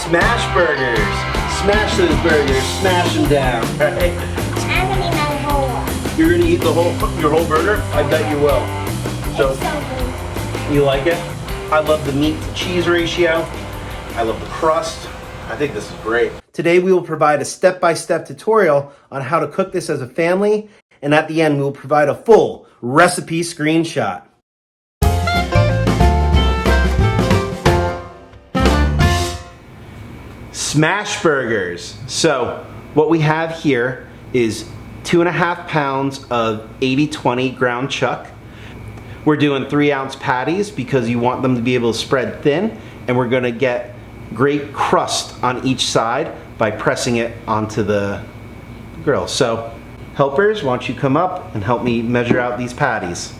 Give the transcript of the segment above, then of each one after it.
smash burgers. Smash those burgers, smash them down, right? I'm gonna eat my whole one. You're gonna eat your whole burger? I bet you will. So, It's so good. you like it? I love the meat to cheese ratio. I love the crust. I think this is great. Today we will provide a step-by-step tutorial on how to cook this as a family, and at the end we will provide a full recipe screenshot. Smash burgers. So what we have here is 2.5 pounds of 80-20 ground chuck. We're doing 3-ounce patties because you want them to be able to spread thin, and we're gonna get great crust on each side by pressing it onto the grill. So helpers, why don't you come up and help me measure out these patties.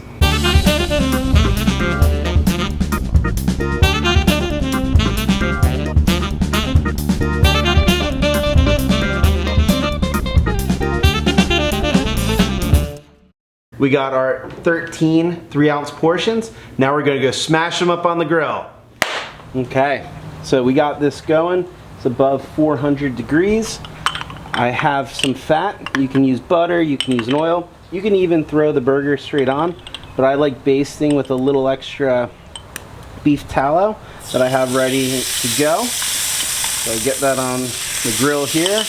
We got our 13 3-ounce portions. Now we're gonna go smash them up on the grill. Okay, so we got this going. It's above 400 degrees. I have some fat. You can use butter, you can use an oil. You can even throw the burger straight on, but I like basting with a little extra beef tallow that I have ready to go. So I get that on the grill here.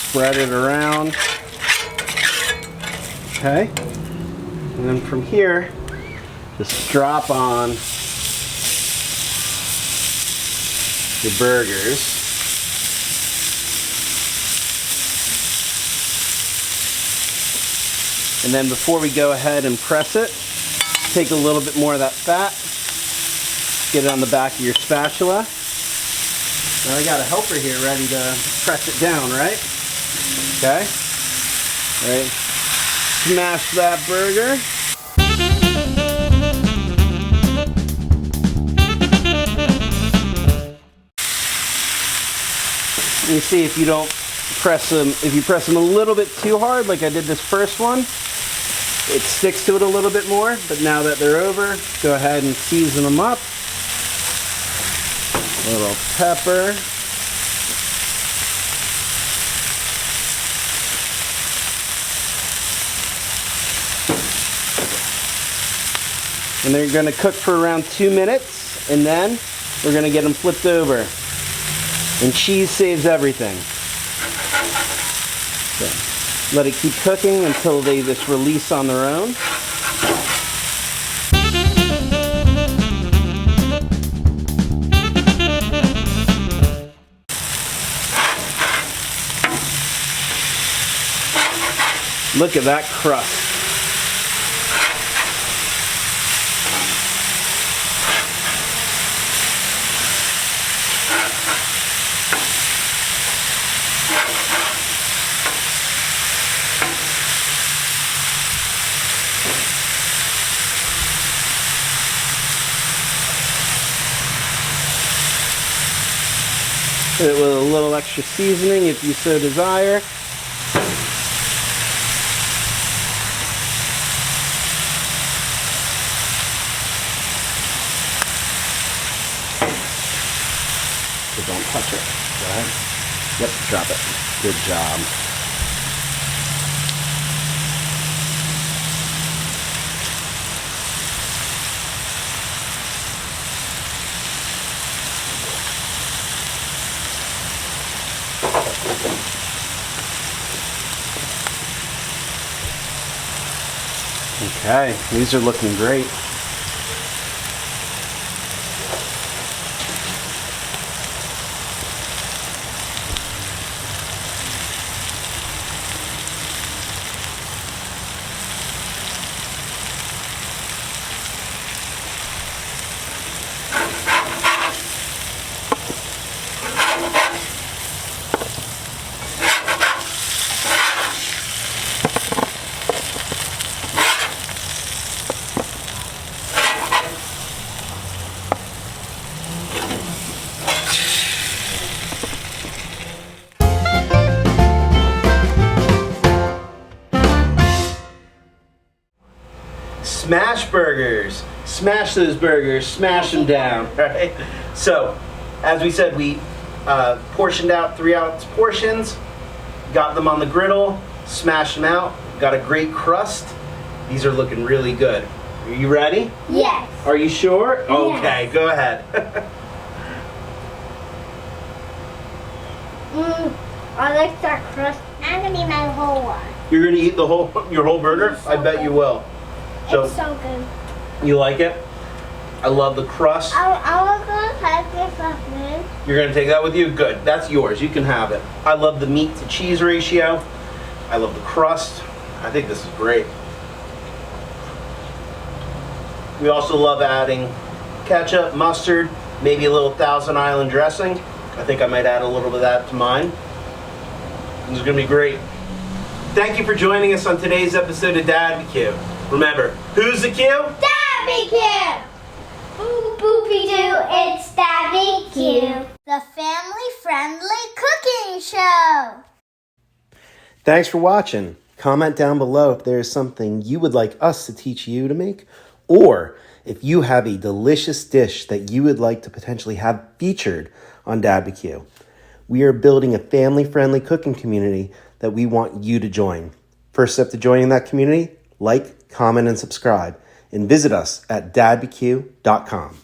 Spread it around. Okay, and then from here, just drop on the burgers. And then before we go ahead and press it, take a little bit more of that fat, get it on the back of your spatula. Now I got a helper here ready to press it down, right? Okay, all right. Smash that burger. You see, if you don't press them, if you press them a little bit too hard, like I did this first one, it sticks to it a little bit more. But now that they're over, go ahead and season them up. A little pepper. And they're going to cook for around 2 minutes, and then we're going to get them flipped over. And cheese saves everything. So let it keep cooking until they just release on their own. Look at that crust. Hit it with a little extra seasoning if you so desire. So don't touch it. Go ahead. Yep, drop it. Good job. Okay, these are looking great. smash burgers. Smash those burgers, smash them down, right? So, as we said, we portioned out 3-ounce portions, got them on the griddle, smashed them out, got a great crust. These are looking really good. Are you ready? Yes. Are you sure? Yes. Okay, go ahead. I like that crust. I'm gonna eat my whole one. You're gonna eat your whole burger? It's so I bet you good. will. It's so good. You like it? I love the crust. I was gonna take this with me. You're gonna take that with you? Good. That's yours. You can have it. I love the meat to cheese ratio. I love the crust. I think this is great. We also love adding ketchup, mustard, maybe a little Thousand Island dressing. I think I might add a little bit of that to mine. This is gonna be great. Thank you for joining us on today's episode of Dadbq. Remember, who's the Q? Dadbq! Boopy doo, it's Dadbq. The family-friendly cooking show. Thanks for watching. Comment down below if there is something you would like us to teach you to make, or if you have a delicious dish that you would like to potentially have featured on Dadbq. We are building a family-friendly cooking community that we want you to join. First step to joining that community, like, comment, and subscribe. And visit us at dadbq.com.